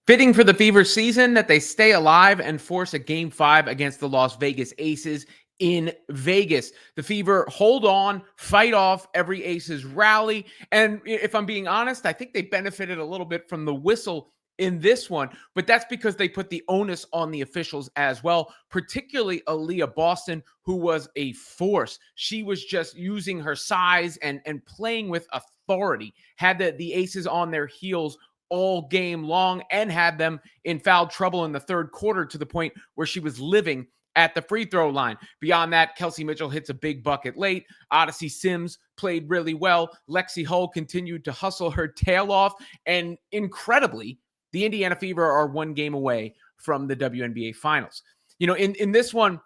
Fitting for the Fever season that they stay alive and force a Game 5 against the Las Vegas Aces in Vegas. The Fever hold on, fight off every Aces rally. And if I'm being honest, I think they benefited a little bit from the whistle in this one, but that's because they put the onus on the officials as well, particularly Aliyah Boston, who was a force. She was just using her size and playing with authority, had the Aces on their heels all game long and had them in foul trouble in the third quarter to the point where she was living at the free throw line. Beyond that, Kelsey Mitchell hits a big bucket late. Odyssey Sims played really well. Lexi Hull continued to hustle her tail off. And incredibly, the Indiana Fever are one game away from the WNBA Finals. In this one,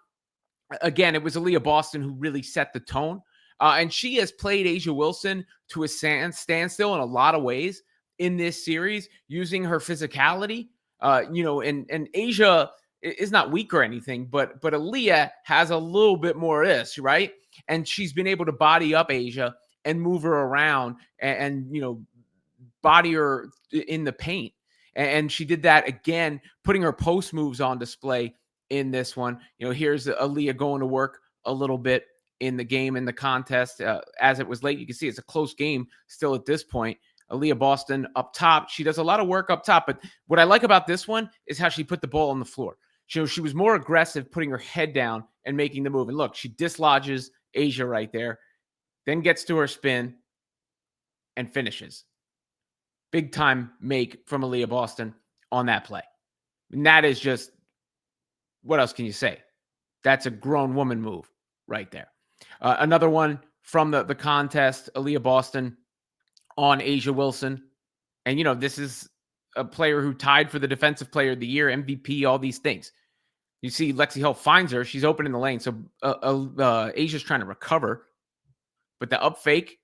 again, it was Aliyah Boston who really set the tone. And she has played A'ja Wilson to a standstill in a lot of ways in this series, using her physicality. And A'ja is not weak or anything, but Aliyah has a little bit more right? And she's been able to body up A'ja and move her around and body her in the paint. And she did that again, putting her post moves on display in this one. Here's Aliyah going to work a little bit in the game, in the contest. As it was late, you can see it's a close game still at this point. Aliyah Boston up top. She does a lot of work up top, but what I like about this one is how she put the ball on the floor. She was more aggressive, putting her head down and making the move. And look, she dislodges A'ja right there, then gets to her spin and finishes. Big time make from Aliyah Boston on that play. And that is just, what else can you say? That's a grown woman move right there. Another one from the contest, Aliyah Boston on A'ja Wilson. And, this is a player who tied for the Defensive Player of the Year, MVP, all these things. You see Lexi Hull finds her. She's open in the lane. So Asia's trying to recover. But the up fake,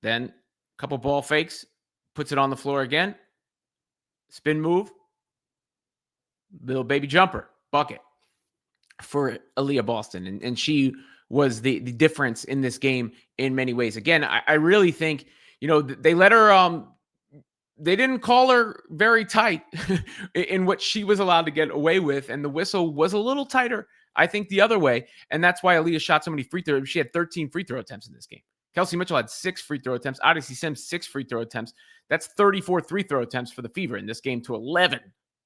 then a couple ball fakes, puts it on the floor again. Spin move. Little baby jumper. Bucket for Aliyah Boston. And she was the difference in this game in many ways. Again, I really think, they let her, they didn't call her very tight in what she was allowed to get away with. And the whistle was a little tighter, I think, the other way. And that's why Aliyah shot so many free throws. She had 13 free throw attempts in this game. Kelsey Mitchell had 6 free throw attempts. Odyssey Sims, 6 free throw attempts. That's 34 free throw attempts for the Fever in this game to 11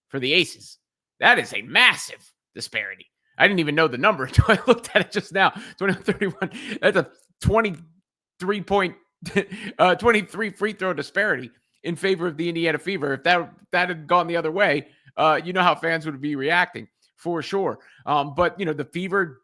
for the Aces. That is a massive disparity. I didn't even know the number until I looked at it just now. 21-31. That's a 23 free throw disparity in favor of the Indiana Fever. If that had gone the other way, how fans would be reacting for sure. But the Fever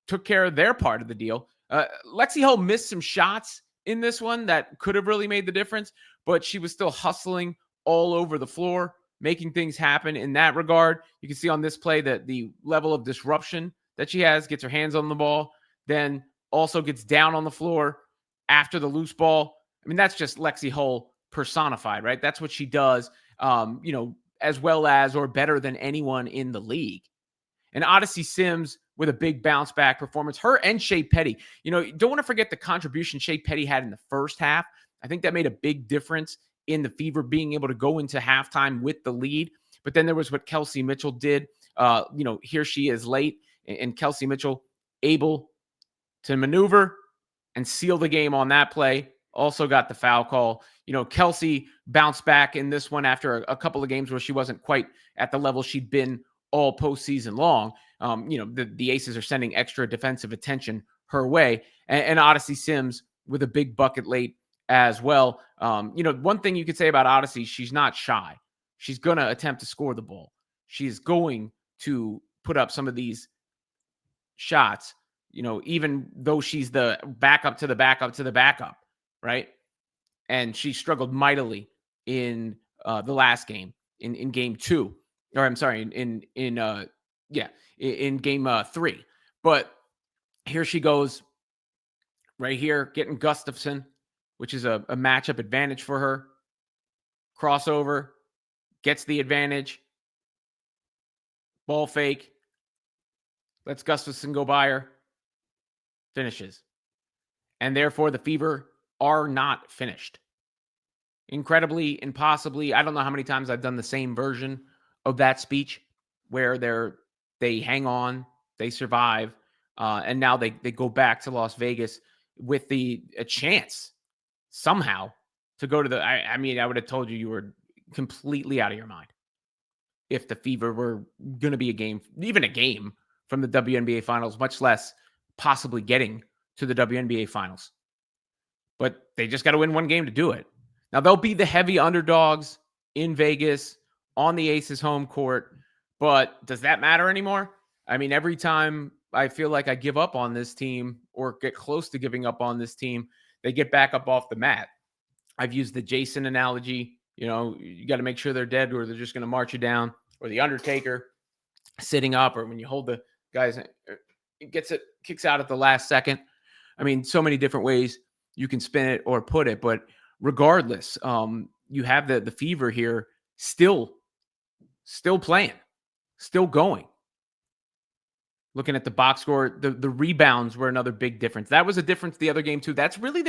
took care of their part of the deal. Lexi Hull missed some shots in this one that could have really made the difference, but she was still hustling all over the floor, making things happen in that regard. You can see on this play that the level of disruption that she has, gets her hands on the ball, then also gets down on the floor after the loose ball. I mean, that's just Lexi Hull personified, right? That's what she does, as well as or better than anyone in the league. And Odyssey Sims with a big bounce back performance. Her and Shea Petty. Don't want to forget the contribution Shea Petty had in the first half. I think that made a big difference in the Fever being able to go into halftime with the lead. But then there was what Kelsey Mitchell did. Here she is late, and Kelsey Mitchell able to maneuver and seal the game on that play. Also got the foul call. Kelsey bounced back in this one after a couple of games where she wasn't quite at the level she'd been all postseason long. The Aces are sending extra defensive attention her way. And Odyssey Sims with a big bucket late as well. One thing you could say about Odyssey, she's not shy. She's going to attempt to score the ball. She's going to put up some of these shots, even though she's the backup to the backup to the backup, right? And she struggled mightily in the last game, in game 2. Or I'm sorry, in game 3. But here she goes right here, getting Gustafson, which is a matchup advantage for her. Crossover, gets the advantage. Ball fake. Lets Gustafson go by her. Finishes. And therefore, the Fever are not finished. incredibly, impossibly. I don't know how many times I've done the same version of that speech where they hang on, they survive, and now they go back to Las Vegas with a chance somehow to go to the. I mean, I would have told you were completely out of your mind if the Fever were going to be a game, even a game from the WNBA Finals, much less possibly getting to the WNBA Finals. But they just got to win one game to do it. Now, they'll be the heavy underdogs in Vegas on the Aces home court. But does that matter anymore? I mean, every time I feel like I give up on this team or get close to giving up on this team, they get back up off the mat. I've used the Jason analogy. You know, you got to make sure they're dead or they're just going to march you down, or the Undertaker sitting up, or when you hold the guys, it kicks out at the last second. I mean, so many different ways you can spin it or put it, but regardless, you have the Fever here still playing, still going. Looking at the box score, the rebounds were another big difference. That was a difference the other game too. That's really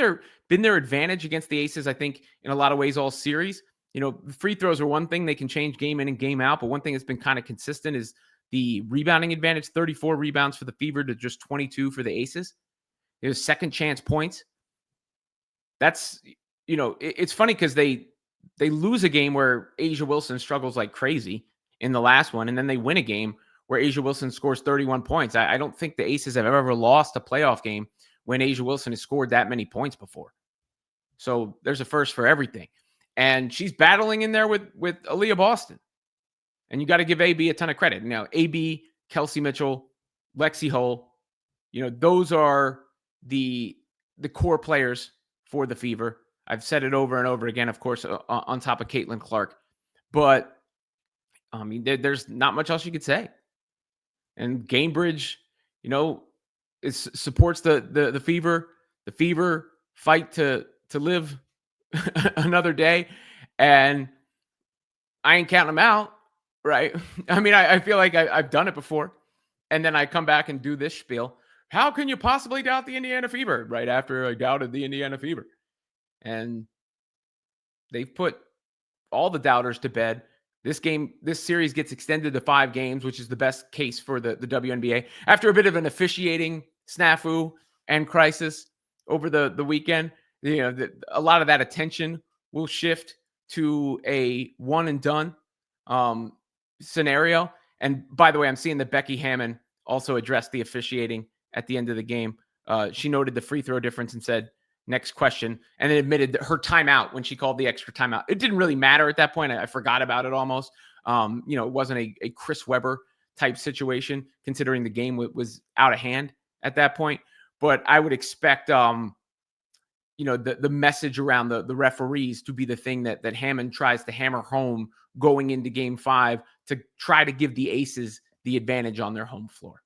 been their advantage against the Aces, I think, in a lot of ways all series. You know, free throws are one thing. They can change game in and game out, but one thing that's been kind of consistent is the rebounding advantage. 34 rebounds for the Fever to just 22 for the Aces. There's second chance points. That's, you know, it's funny because they lose a game where Asia Wilson struggles like crazy in the last one, and then they win a game where Asia Wilson scores 31 points. I don't think the Aces have ever lost a playoff game when Asia Wilson has scored that many points before. So there's a first for everything. And she's battling in there with Aliyah Boston. And you got to give AB a ton of credit. Now, AB, Kelsey Mitchell, Lexi Hull, you know, those are the core players for the Fever. I've said it over and over again, of course, on top of Caitlin Clark. But, I mean, there's not much else you could say. And Gainbridge, you know, supports the Fever. The Fever fight to live another day. And I ain't counting them out, right? I mean, I feel like I've done it before. And then I come back and do this spiel. How can you possibly doubt the Indiana Fever? Right after I doubted the Indiana Fever. And they've put all the doubters to bed. This series gets extended to 5 games, which is the best case for the WNBA. After a bit of an officiating snafu and crisis over the weekend, you know, a lot of that attention will shift to a one and done scenario. And by the way, I'm seeing that Becky Hammon also addressed the officiating at the end of the game. She noted the free throw difference and said, next question, and then admitted that her timeout when she called the extra timeout. It didn't really matter at that point. I forgot about it almost. You know, it wasn't a Chris Webber type situation considering the game was out of hand at that point. But I would expect, you know, the message around the referees to be the thing that Hammond tries to hammer home going into game 5 to try to give the Aces the advantage on their home floor.